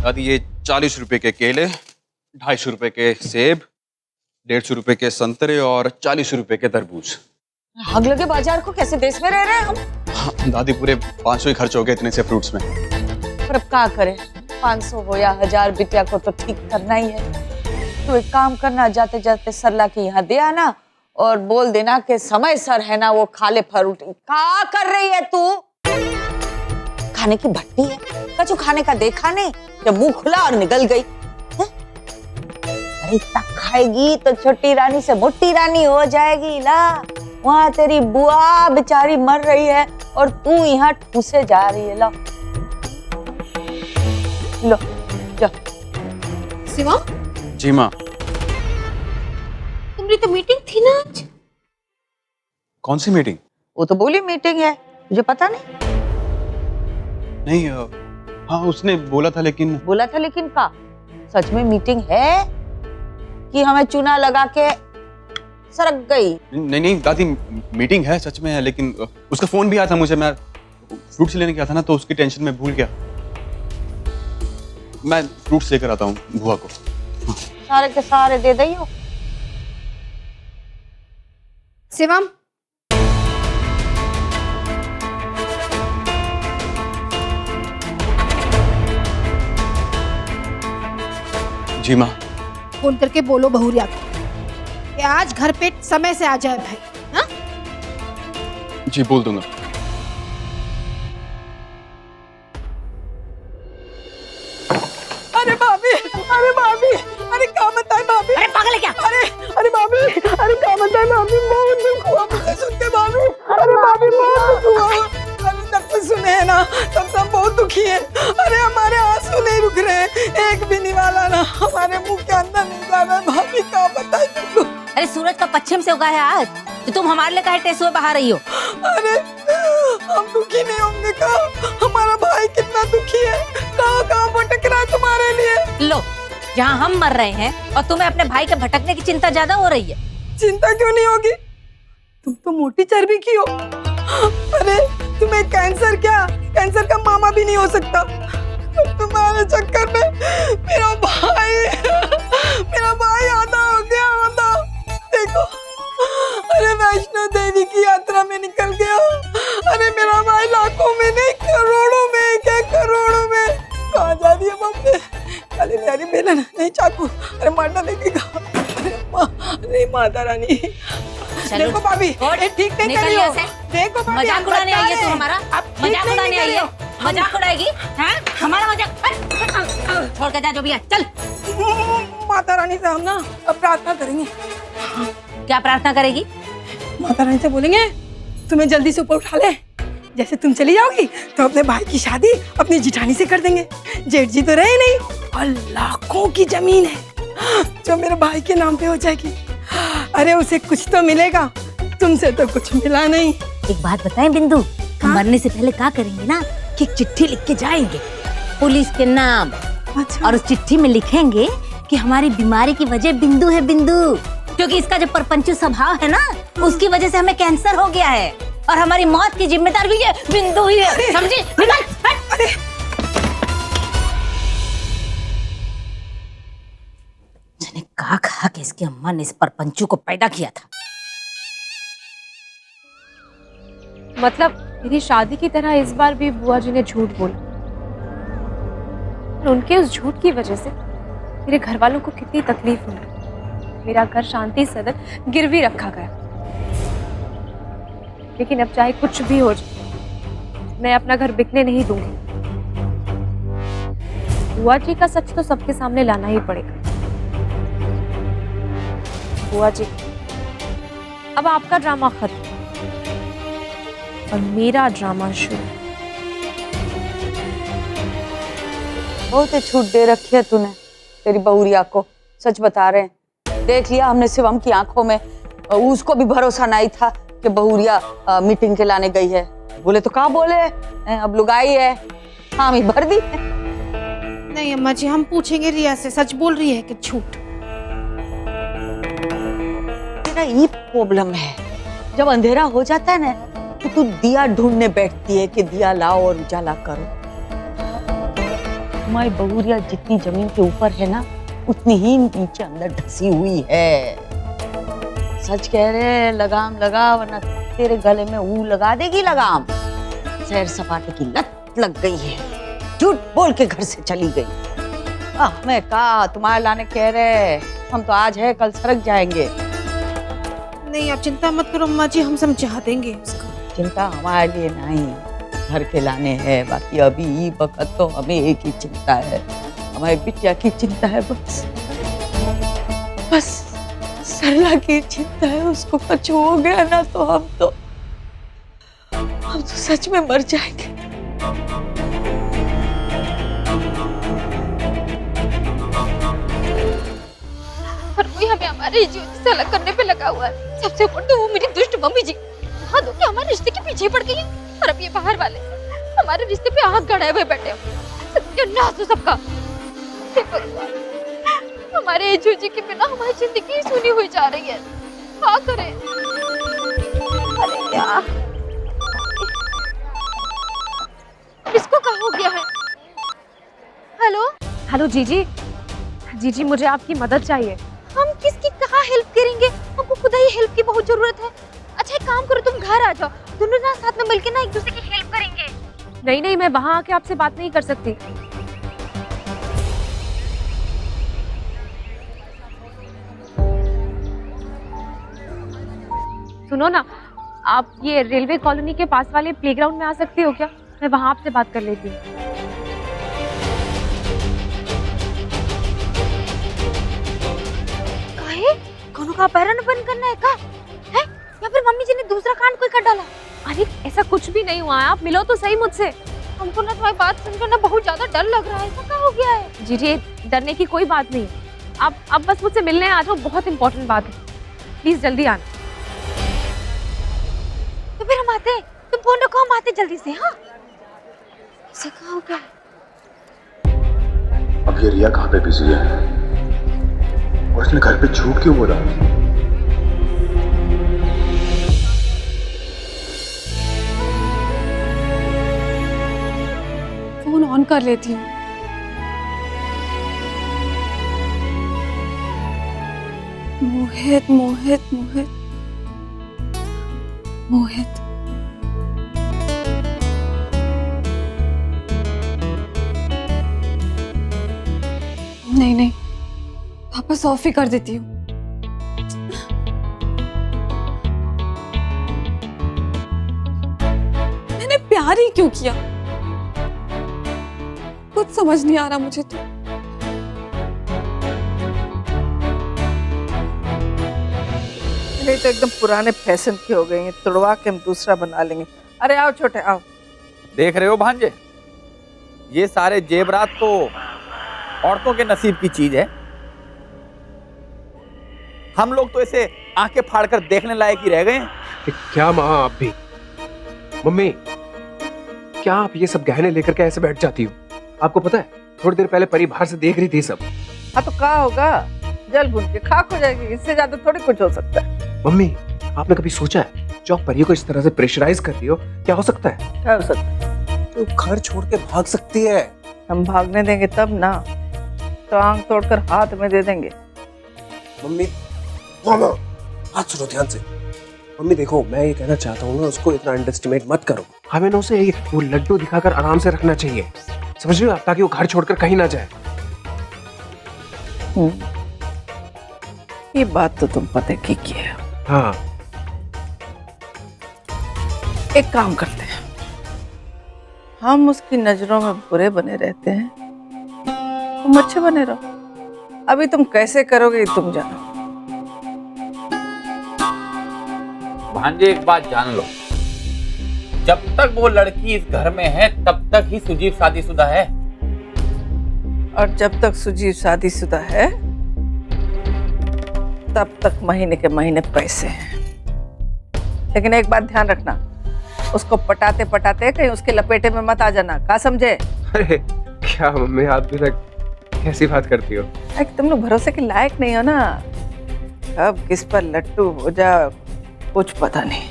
दादी ये 40 रुपए के केले, 250 रुपए के सेब, 150 रुपए के संतरे और 40 रुपए के तरबूज। आग लगे बाजार को, कैसे देश में रह रहे हैं हम? हाँ, दादी पूरे 500 ही खर्च हो गए इतने से फ्रूट्स में। पर अब क्या करें, 500 हो या 1000, बिटिया को तो ठीक करना ही है। तो एक काम करना, जाते जाते सरला के यहाँ दे आना और बोल देना कि समय सर है ना वो खा ले फ्रूट। क्या कर रही है तू? खाने की भट्टी है, कछु खाने का देखा नहीं, जब मुंह खुला और निकल गई। अरे इतना खाएगी तो छोटी रानी से मोटी रानी हो जाएगी ला। वहाँ तेरी बुआ बेचारी मर रही है और तू यहाँ ठूसे जा रही है। लो लो जा। शिवा, जी माँ। तुम्हारी तो मीटिंग थी ना आज? कौन सी मीटिंग? वो तो बोली मीटिंग है, मुझे पता नहीं। नहीं हाँ उसने बोला था लेकिन। बोला था लेकिन का? सच में मीटिंग है कि हमें चूना लगा के सरक गई? नहीं नहीं दादी, मीटिंग है, सच में है, लेकिन उसका फोन भी आया था मुझे। मैं फ्रूट्स लेने गया था ना, तो उसकी टेंशन में भूल गया। मैं फ्रूट्स लेकर आता हूँ बुआ को। सारे के सारे दे दइयो। शिवम, जी माँ। फोन करके बोलो बहुरिया को कि आज घर पे समय से आ जाए भाई। हाँ? जी बोल दूंगा। अरे भाभी, अरे भाभी, अरे क्या बताए भाभी? अरे पागल है क्या? अरे भाभी, अरे क्या बताए भाभी? बहुत दुख हुआ मुझे सुन के भाभी। अरे भाभी बहुत दुख हुआ। अरे जब से सुने हैं ना तब सब बहुत दुखी है। अरे हमारे आंसू नहीं रुक रहे, एक भी निवाला ना हमारे मुंह के अंदर नहीं जा रहा। भाभी क्या बताए तुमको? अरे सूरज का पश्चिम से उगा है आज, तो तुम हमारे लिए काहे टेसुए बहा रही हो? अरे हम दुखी नहीं होंगे का? हमारा भाई कितना दुखी है, कहाँ कहाँ भटक रहा है तुम्हारे लिए। लो, जहाँ हम मर रहे हैं और तुम्हें अपने भाई के भटकने की चिंता ज्यादा हो रही है। चिंता क्यों नहीं होगी? तुम तो मोटी चर्बी की हो। अरे तुम्हें कैंसर क्या, कैंसर का मामा भी नहीं हो सकता। तुम्हारे चक्कर में मेरा भाई आधा हो गया, आधा। देखो, अरे वैष्णो देवी की यात्रा में निकल गया। अरे मेरा भाई लाखों में नहीं करोड़ों में, क्या करोड़ों में। कहाँ जा रही है मम्मी? अरे मेरी बेलन नहीं, चाकू। अरे मारना लगेगा। अरे माता रानी, देखो भाभी ठीक नहीं कर रही हो। देखो भाभी, मजाक उड़ाने आई है तू हमारा? मजाक उड़ाने आई है? मजाक उड़ाएगी? हाँ? हमारा मजाक छोड़ के जा जो भी है, चल। माता रानी से हम ना अब प्रार्थना करेंगे। क्या प्रार्थना करेगी? माता रानी से बोलेंगे तुम्हें जल्दी से ऊपर उठा ले। जैसे तुम चली जाओगी तो अपने भाई की शादी अपनी जिठानी से कर देंगे। जेठ जी तो रहे नहीं और लाखों की जमीन है जो मेरे भाई के नाम पे हो जाएगी। अरे उसे कुछ तो मिलेगा, तुमसे तो कुछ मिला नहीं। एक बात बताएं बिंदु, हम मरने से पहले क्या करेंगे ना कि एक चिट्ठी लिख के जाएंगे पुलिस के नाम। अच्छा। और उस चिट्ठी में लिखेंगे कि हमारी बीमारी की वजह बिंदु है, बिंदु, क्योंकि इसका जो परपंचु स्वभाव है ना उसकी वजह से हमें कैंसर हो गया है और हमारी मौत की जिम्मेदार भी ये बिंदु ही है, समझी? अरे मैंने कहा कि इसकी अम्मा ने इस परपंचु को पैदा किया था। मतलब मेरी शादी की तरह इस बार भी बुआ जी ने झूठ बोला और उनके उस झूठ की वजह से मेरे घर वालों को कितनी तकलीफ हुई। मेरा घर शांति सदन गिरवी रखा गया। लेकिन अब चाहे कुछ भी हो जाए मैं अपना घर बिकने नहीं दूंगी। बुआ जी का सच तो सबके सामने लाना ही पड़ेगा। बुआ जी, अब आपका ड्रामा खत्म और मेरा ड्रामा शुरू। बहुत ही छूट दे रखी है तूने तेरी बहुरिया को, सच बता रहे हैं। देख लिया हमने शिवम की आंखों में, उसको भी भरोसा नहीं था कि बहुरिया मीटिंग के लाने गई है। बोले तो क्या बोले, अब लुगाई है, हामी भर दी। नहीं अम्मा जी, हम पूछेंगे रिया से, सच बोल रही है कि झूठ? तेरा ये प्रॉब्लम है, जब अंधेरा हो जाता है ना तो तू दिया ढूंढने बैठती है कि दिया लाओ और उजाला करो। तुम्हारी बहुरिया जितनी जमीन के ऊपर है ना, उतनी ही नीचे अंदर धसी हुई है। सच कह रहे हैं, लगाम लगा वरना तेरे गले में ऊ लगा देगी लगाम। सैर सपाटे की लत लग गई है, झूठ बोल के घर से चली गई। मैं कहा तुम्हारे लाने कह रहे, हम तो आज है कल सरक जाएंगे। नहीं, आप चिंता मत करो अम्मा जी, हम समझा देंगे उसको। चिंता हमारे लिए नहीं, घर के लाने हैं। बाकी अभी वक्त तो हमें एक ही चिंता है, हमारी बिटिया की चिंता है। बस सरला की चिंता है। उसको कुछ हो गया ना तो हम तो सच में मर जाएंगे। हर कोई हमें हमारे जीवन से अलग करने पे लगा हुआ है। सबसे ऊपर तो वो मेरी दुष्ट मम्मी जी, हाँ दो कि हमारे रिश्ते के पीछे पड़ गई है। और अब ये बाहर वाले हमारे रिश्ते पे आग गड़ाए हुए बैठे हो। सत्यानाश हो सबका। हमारे एजू जी के बिना हमारी जिंदगी सुनी हुई जा रही है। क्या करें? अरे यार, इसको क्या हो गया है? हेलो हेलो जीजी, जीजी मुझे आपकी मदद चाहिए। हम किसकी कहाँ हेल्प करेंगे? हमको खुद ही हेल्प की बहुत जरूरत है। अच्छा एक काम करो, तुम घर आ जाओ, दोनों ना साथ में मिलकर ना एक दूसरे की हेल्प करेंगे। नहीं नहीं, मैं वहाँ आके आपसे बात नहीं कर सकती। सुनो ना, आप ये रेलवे कॉलोनी के पास वाले प्लेग्राउंड में आ सकते हो क्या? मैं वहाँ आपसे बात कर लेती हूँ। कौन का अपहरण बंद करना है का? है? या फिर मम्मी जी ने दूसरा कांड कोई कर डाला? अरे ऐसा कुछ भी नहीं हुआ है, आप मिलो तो सही मुझसे। हमको ना तुम्हारी बात सुनकर ना बहुत ज्यादा डर लग रहा है। ऐसा क्या हो गया है? जीजी डरने की कोई बात नहीं, आप बस मुझसे मिलने आ जाओ, बहुत इंपॉर्टेंट बात है। प्लीज जल्दी आना। तो फिर हम आते, तुम फोन रखो, हम आते जल्दी से। हाँ ऐसा क्या हो गया? अब ये रिया कहाँ पे बिजी है और उसने घर पे झूठ क्यों बोला? फोन ऑन कर लेती हूँ। मोहित मोहित मोहित मोहित, नहीं नहीं, वापस ऑफ ही कर देती हूँ। मैंने प्यार ही क्यों किया, कुछ समझ नहीं आ रहा मुझे तो। नहीं तो एकदम पुराने फैशन के हो गए हैं, तुड़वा के हम दूसरा बना लेंगे। अरे आओ छोटे आओ। देख रहे हो भांजे, ये सारे जेवरात तो औरतों के नसीब की चीज है। हम लोग तो इसे आंखें फाड़कर देखने लायक ही रह गए हैं। क्या माँ आप भी? मम्मी क्या आप ये सब गहने लेकर के ऐसे बैठ जाती हो? आपको पता है थोड़ी देर पहले परी बाहर से देख रही थी सब। हाँ तो क्या होगा, जल भून के खाक हो जाएगी, इससे ज्यादा थोड़ी कुछ हो सकता है। मम्मी आपने कभी सोचा है जो आप परी को इस तरह से प्रेशराइज कर रही हो, क्या हो सकता है? क्या हो सकता है? तो घर छोड़ के भाग सकती है। हम भागने देंगे तब ना, तो आंख तोड़कर हाथ में दे देंगे। मम्मी मामा बात सुनो ध्यान से। मम्मी देखो, मैं ये कहना चाहता हूँ ना, उसको इतना अंडरएस्टिमेट मत करो। हमें ना उसे वो लड्डू दिखाकर आराम से रखना चाहिए, समझ रहे हो आप, ताकि वो घर छोड़कर कहीं ना जाए। ये बात तो तुम पता की है। हाँ एक काम करते हैं, हम उसकी नजरों में बुरे बने रहते हैं, तुम अच्छे बने रहो। अभी तुम कैसे करोगे तुम जानो। भांजे एक बात जान लो, जब तक वो लड़की इस घर में है तब तक ही सुजीव शादीशुदा है। और जब तक सुजीव शादीशुदा है तब तक महीने के महीने पैसे हैं। लेकिन एक बात ध्यान रखना, उसको पटाते पटाते कहीं उसके लपेटे में मत आ जाना, क्या समझे? अरे क्या मम्मी आप भी लग कैसी बात करती हो? तुम लोग भरोसे के लायक नहीं हो ना, अब किस पर लट्टू हो जा कुछ पता नहीं।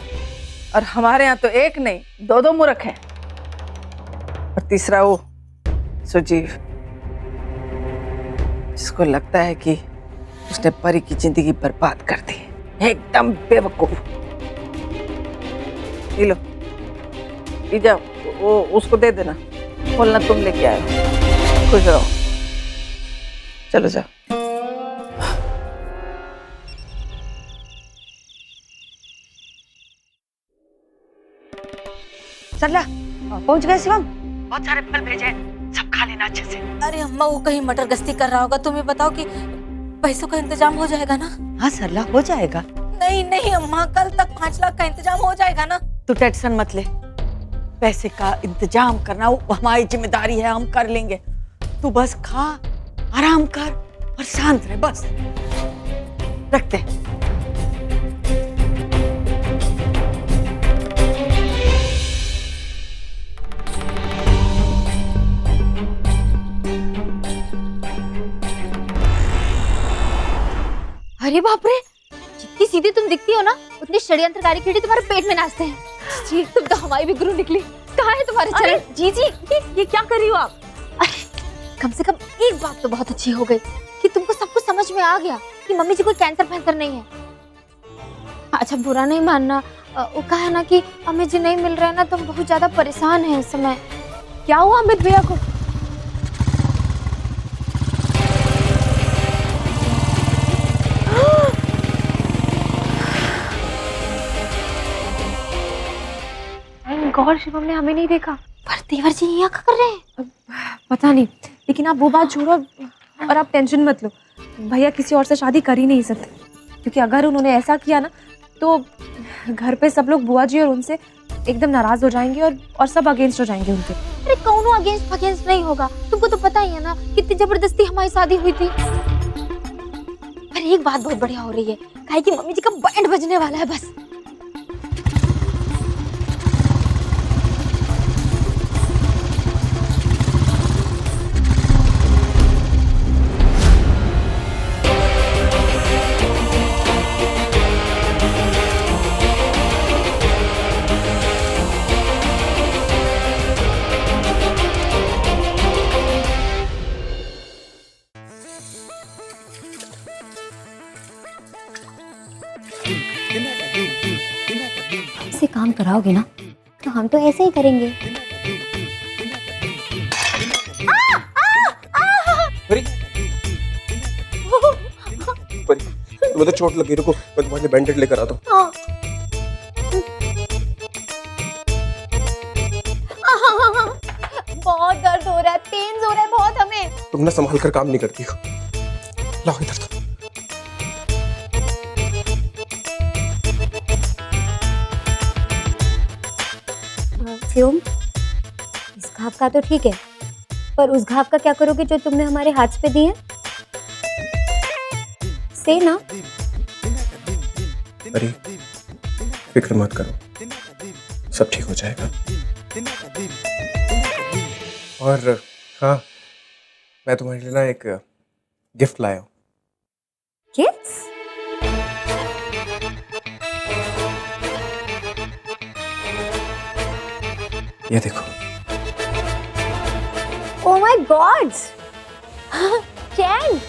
और हमारे यहाँ तो एक नहीं दो दो मूर्ख हैं। और तीसरा वो सुजीव, जिसको लगता है कि उसने परी की जिंदगी बर्बाद कर दी, एकदम बेवकूफ। पी लो, पी जाओ, वो उसको दे देना, बोलना तुम लेके आए हो। खुश रहो, चलो जाओ। सरला, पहुंच गए शिवम? बहुत सारे फल भेजे हैं, सब खा लेना अच्छे से। अरे अम्मा, वो कहीं मटर गश्ती कर रहा होगा, तुम्हें बताओ कि पैसों का इंतजाम हो जाएगा ना? हाँ सरला, हो जाएगा। नहीं नहीं अम्मा, कल तक 5 लाख का इंतजाम हो जाएगा ना? तू टेंशन मत ले, पैसे का इंतजाम करना वो हमारी जिम्मेदारी है, हम कर लेंगे। तू बस खा, आराम कर और शांत रह, बस। रखते हैं। अरे बाप रे, जितनी सीधी तुम दिखती हो ना, उतनी षड्यंत्रकारी कीड़े तुम्हारे पेट में नाचते हैं। जी, तुम तो हमारी भी गुरु निकली। कहाँ है तुम्हारे चरण? जी जी, ये क्या कर रही हो आप? अरे कम से कम एक बात तो बहुत अच्छी हो गई कि तुमको सब कुछ समझ में आ गया कि मम्मी जी कोई कैंसर फैंसर नहीं है। अच्छा बुरा नहीं मानना, वो कहा है ना कि अम्मी जी नहीं मिल रहे हैं ना, तुम बहुत ज्यादा परेशान है इस समय। क्या हुआ अमित भैया को? गौर शिवम ने हमें नहीं देखा। पर देवर जी यहाँ क्या कर रहे हैं? पता नहीं, लेकिन आप वो बात छोड़ो और आप टेंशन मत लो। भैया किसी और से शादी कर ही नहीं सकते, क्योंकि अगर उन्होंने ऐसा किया ना तो घर पे सब लोग बुआ जी और उनसे एकदम नाराज हो जाएंगे और सब अगेंस्ट हो जाएंगे उनके। अरे कौनो अगेंस्ट नहीं होगा, तुमको तो पता ही है ना कितनी जबरदस्ती हमारी शादी हुई थी। पर एक बात बहुत बढ़िया हो रही है, काहे कि मम्मी जी का बैंड बजने वाला है बस। से काम कराओगे ना तो हम तो ऐसे ही करेंगे। तुम्हें तो चोट लगी, रुको मैं तुम्हारे लिए बैंडेड लेकर आता हूँ। बहुत दर्द हो रहा है, पेन हो रहा है बहुत हमें। तुम ना संभाल कर काम नहीं करती हो, लाओ इधर। शिवम, इस घाव का तो ठीक है, पर उस घाव का क्या करोगे जो तुमने हमारे हाथ पे दिए? से ना। अरे फिक्र मत करो, सब ठीक हो जाएगा। और हाँ, मैं तुम्हारे लिए ना एक गिफ्ट लाया हूँ। गिफ्ट्स? ये देखो। ओह माय गॉड, चैन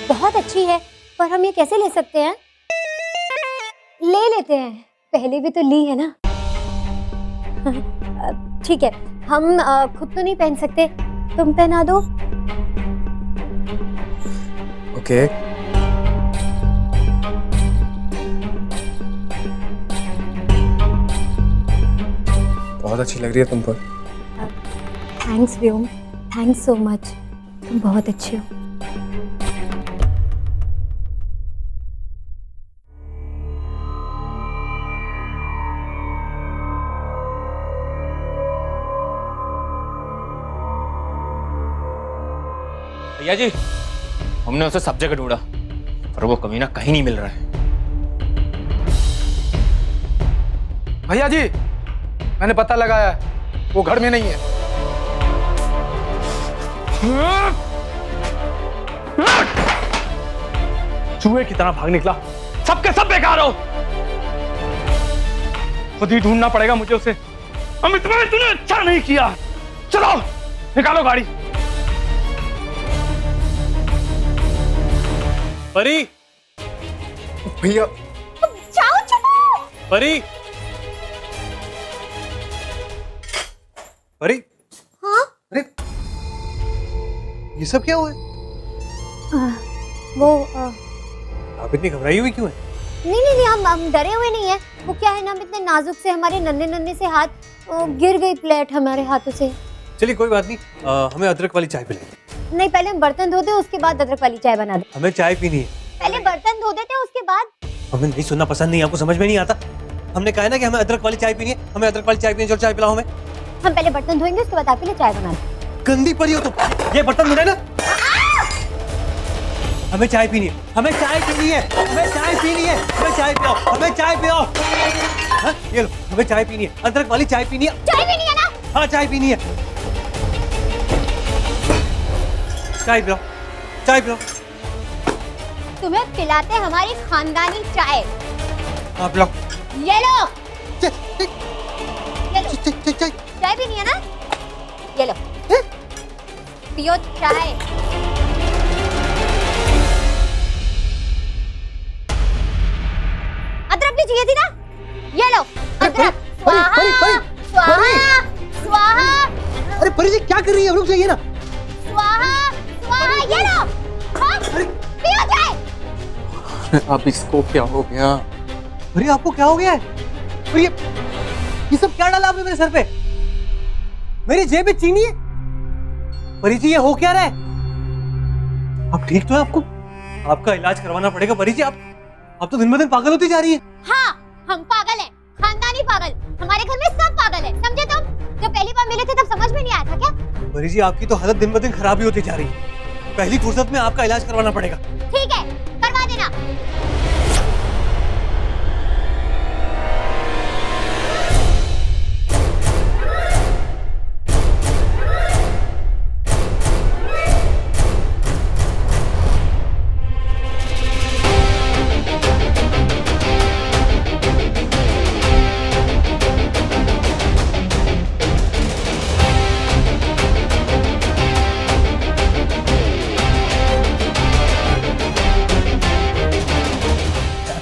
बहुत अच्छी है, पर हम ये कैसे ले सकते हैं? ले लेते हैं, पहले भी तो ली है ना। ठीक है, हम खुद तो नहीं पहन सकते, तुम पहना दो। ओके। बहुत अच्छी लग रही है तुम पर। थैंक्स व्योम, थैंक्स सो मच, तुम बहुत अच्छे हो। भैया जी, हमने उसे सब जगह ढूंढा पर वो कमीना कहीं नहीं मिल रहा है। भैया जी, मैंने पता लगाया है, वो घर में नहीं है। चूहे की तरह भाग निकला, सबके सब बेकार हो। खुद ही ढूंढना पड़ेगा मुझे उसे। अमित भाई, तूने अच्छा नहीं किया। चलो निकालो गाड़ी। परी, भैया जाओ चलो। परी, परी। हाँ अरे ये सब क्या हुआ है? वो आप इतनी घबराई हुई क्यों है? नहीं, हम डरे हुए नहीं है। वो क्या है ना, हम इतने नाजुक से, हमारे नन्हे नन्हे से हाथ गिर गई प्लेट हमारे हाथों से। चलिए कोई बात नहीं, हमें अदरक वाली चाय पिलाइए। नहीं, पहले हम बर्तन धो दे, उसके बाद अदरक वाली चाय बना दे। हमें चाय पीनी है। पहले बर्तन धो देते हैं, उसके बाद। हमें नहीं सुनना पसंद नहीं, आपको समझ में नहीं आता। हमने कहा है ना कि हमें अदरक वाली चाय पीनी है, हमें अदरक वाली चाय पीनी है। चलो चाय पिलाओ हमें। हम पहले बर्तन धोएंगे, उसके बाद आपके लिए चाय बना दे। गंदी परी हो तुम, ये बर्तन धुले ना। हमें चाय पीनी है, हमें चाय पीनी है, हमें चाय पीनी है, हमें चाय पिलाओ, हमें चाय पिलाओ। हाँ, ये लो, हमें चाय पीनी है, अदरक वाली चाय पीनी है। चाय पीनी है ना? हाँ चाय पीनी है। चाय पिलाओ, चाय पिलाओ। तुम्हें पिलाते हमारी खानदानी चाय। हाँ पिलाओ। ये लो, चाय। चाय पीनी है ना? ये लो, पियो चाय। अदरक भी चाहिए थी ना? ये लो अदरक। स्वाहा स्वाहा स्वाहा। अरे परी जी क्या कर रही है? रुक जाइए ना। स्वाहा स्वाहा, ये लो। हाँ, पियो चाय। अब इसको क्या हो गया? अरे आपको क्या हो गया है? और ये सब क्या डाला आपने मेरे सर पे? मेरी जेब में चीनी है। परी जी ये हो क्या रहा है? आप ठीक तो है? आपका इलाज करवाना पड़ेगा परी जी। आप तो दिन ब दिन पागल होती जा रही है। हाँ, हम पागल हैं, खानदानी पागल। हमारे घर में सब पागल हैं, समझे तुम? जब पहली बार मिले थे तब समझ में नहीं आया था क्या? परी जी आपकी तो हालत दिन ब दिन खराब ही होती जा रही है। पहली फुर्सत में आपका इलाज करवाना पड़ेगा। ठीक है, करवा देना।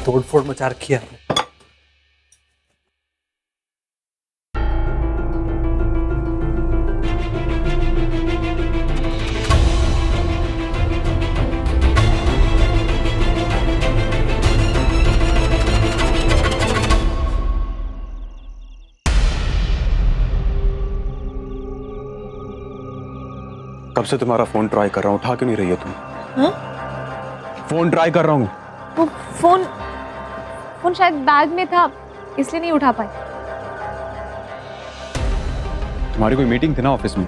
तोड़फोड़ मचा रखी है आपने। कब से तुम्हारा फोन ट्राई कर रहा हूँ, उठा क्यों नहीं रही है तुम? हाँ? फोन ट्राई कर रहा हूँ। वो फोन शायद बैग में था, इसलिए नहीं उठा पाई। तुम्हारी कोई मीटिंग थी ना ऑफिस में?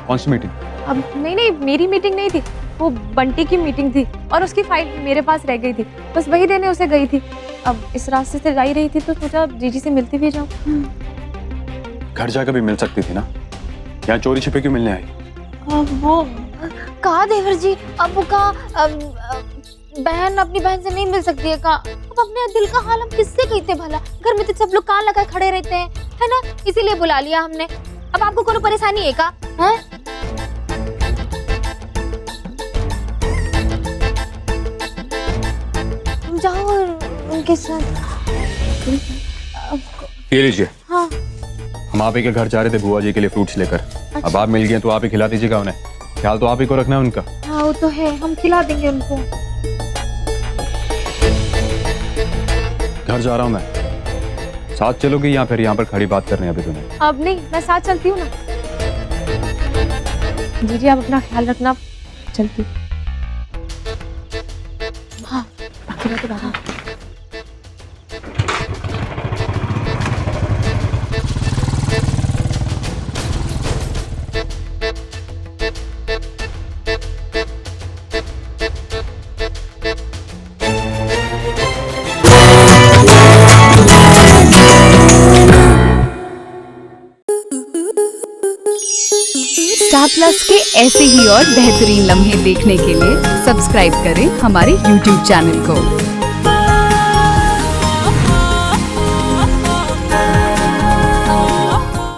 कौन सी मीटिंग? अब नहीं, मेरी मीटिंग नहीं थी, वो बंटी की मीटिंग थी और उसकी फाइल मेरे पास रह गई थी, बस वही देने उसे गई थी। अब इस रास्ते से जा ही रही थी तो सोचा जीजी से मिलती भी जाऊं। घर जाकर भी मिल सकती थी ना, यहाँ चोरी छिपे क्यों मिलने आई? वो कहा देवर जी, अब वो कहा बहन अपनी बहन से नहीं मिल सकती है। कहा अब अपने दिल का हाल हम किससे कहते भला? घर में तो सब लोग कान लगा खड़े रहते हैं, है ना? इसीलिए बुला लिया हमने। अब आपको कोई परेशानी है का? हैं? तुम जाओ उनके साथ। ये लीजिए। हाँ। हम आप ही के घर जा रहे थे बुआ जी के लिए फ्रूट्स लेकर। अब आप मिल गए तो आप ही खिला दीजिएगा उन्हें। ख्याल तो आप ही को रखना है उनका। हाँ वो तो है, हम खिला देंगे उनको। घर जा रहा हूँ मैं, साथ चलोगी या फिर यहाँ पर खड़ी बात करनी है अभी तुम्हें? अब नहीं, मैं साथ चलती हूँ ना। जीजी आप अपना ख्याल रखना, चलती। हाँ, बाकी बातें बाद में। स्टार प्लस के ऐसे ही और बेहतरीन लम्हे देखने के लिए सब्सक्राइब करें हमारे YouTube चैनल को।